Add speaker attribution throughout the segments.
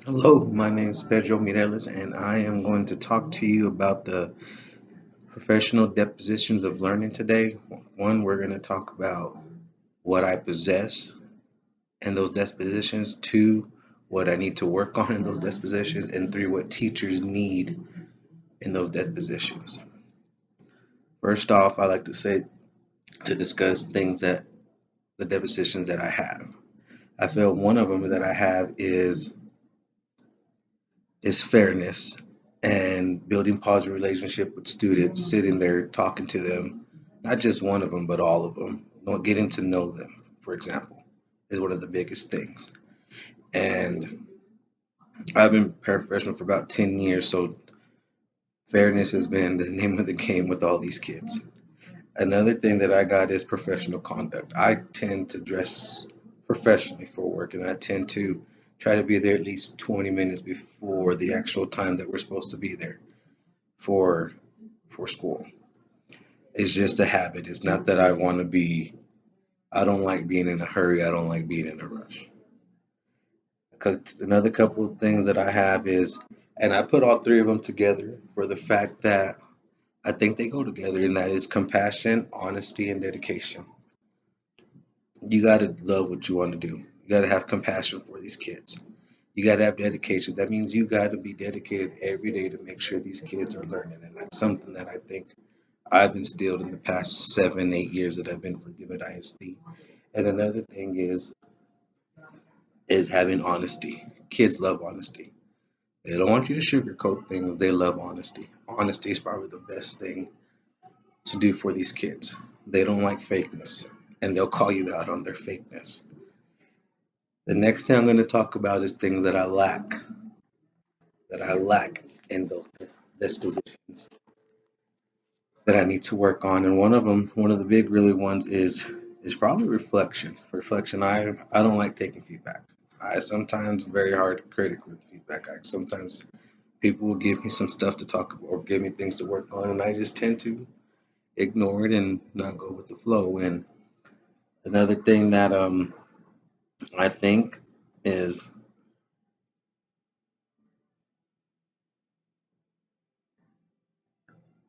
Speaker 1: Hello, my name is Pedro Mireles, and I am going to talk to you about the professional depositions of learning today. One, we're going to talk about what I possess in those dispositions. Two, what I need to work on in those dispositions. And three, what teachers need in those dispositions. First off, I like to say to discuss things that the depositions that I have. I feel one of them that I have is fairness and building positive relationship with students, sitting there talking to them, not just one of them, but all of them, getting to know them, for example, is one of the biggest things. And I've been paraprofessional for about 10 years, so fairness has been the name of the game with all these kids. Another thing that I got is professional conduct. I tend to dress professionally for work, and I tend to try to be there at least 20 minutes before the actual time that we're supposed to be there for for school. It's just a habit. It's not that I want to be. I don't like being in a hurry. I don't like being in a rush. Another couple of things that I have is, and I put all three of them together for the fact that I think they go together, and that is compassion, honesty, and dedication. You got to love what you want to do. You got to have compassion for these kids. You got to have dedication. That means you got to be dedicated every day to make sure these kids are learning. And that's something that I think I've instilled in the past 7, 8 years that I've been for Divid ISD. And another thing is having honesty. Kids love honesty. They don't want you to sugarcoat things. They love honesty. Honesty is probably the best thing to do for these kids. They don't like fakeness, and they'll call you out on their fakeness. The next thing I'm going to talk about is things that I lack in those dispositions that I need to work on. And one of them, one of the big really ones is probably reflection. Reflection. I don't like taking feedback. I sometimes very hard critic with feedback. I sometimes people will give me some stuff to talk about or give me things to work on, and I just tend to ignore it and not go with the flow. And another thing that I think is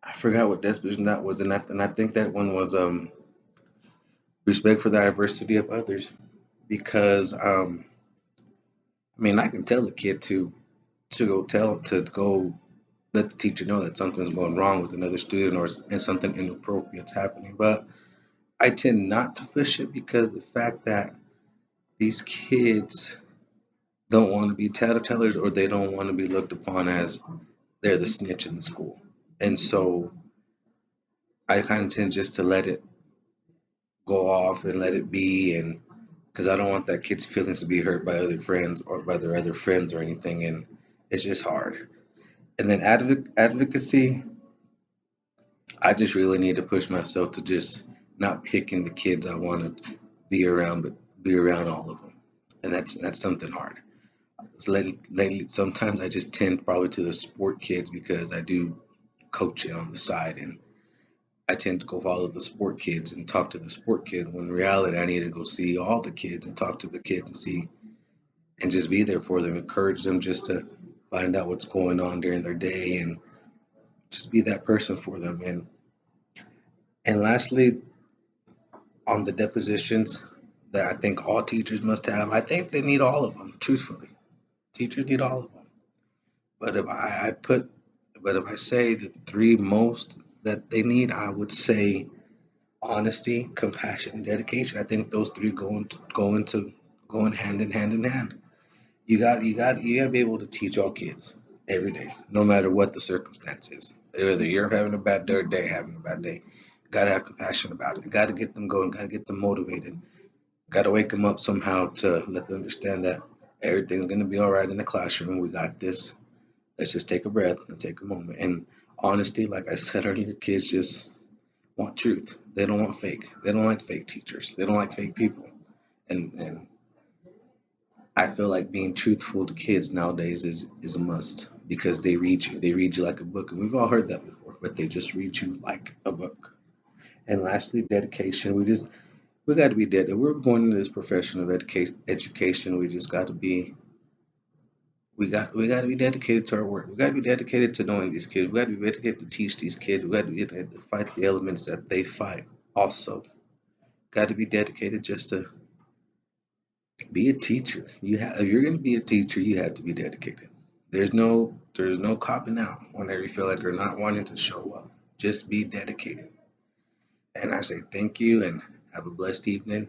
Speaker 1: I forgot what disposition that was, and I think that one was respect for the diversity of others because I mean I can tell a kid to go let the teacher know that something's going wrong with another student and something inappropriate's happening, but I tend not to push it because the fact that these kids don't want to be tattletellers or they don't want to be looked upon as they're the snitch in the school, and so I kind of tend just to let it go off and let it be, and because I don't want that kid's feelings to be hurt by other friends or by their other friends or anything, and it's just hard. And then advocacy, I just really need to push myself to just not picking the kids I want to be around, but be around all of them, and that's something hard. So lately, sometimes I just tend probably to the sport kids because I do coach it on the side, and I tend to go follow the sport kids and talk to the sport kid. When in reality, I need to go see all the kids and talk to the kids and see and just be there for them, encourage them just to find out what's going on during their day and just be that person for them. And lastly, on the depositions that I think all teachers must have, I think they need all of them. Truthfully, teachers need all of them. But I put, but if I say the three most that they need, I would say honesty, compassion, and dedication. I think those three go in hand in hand. You got to be able to teach all kids every day, no matter what the circumstance is. Whether you're having a bad day or they having a bad day, got to have compassion about it. Got to get them going. Got to get them motivated. Got to wake them up somehow to let them understand that everything's gonna be all right in the classroom. We got this. Let's just take a breath and take a moment. And honesty, like I said earlier, kids just want truth. They don't want fake. They don't like fake teachers. They don't like fake people. And I feel like being truthful to kids nowadays is a must because they read you. They read you like a book, and we've all heard that before. But they just read you like a book. And lastly, dedication. We got to be dead. If we're going into this profession of education, we just got to be We got to be dedicated to our work. We got to be dedicated to knowing these kids. We got to be dedicated to teach these kids. We got to be dedicated to fight the elements that they fight. Also, got to be dedicated just to be a teacher. If you're going to be a teacher, you have to be dedicated. There's no copping out whenever you feel like you're not wanting to show up. Just be dedicated. And I say thank you and have a blessed evening.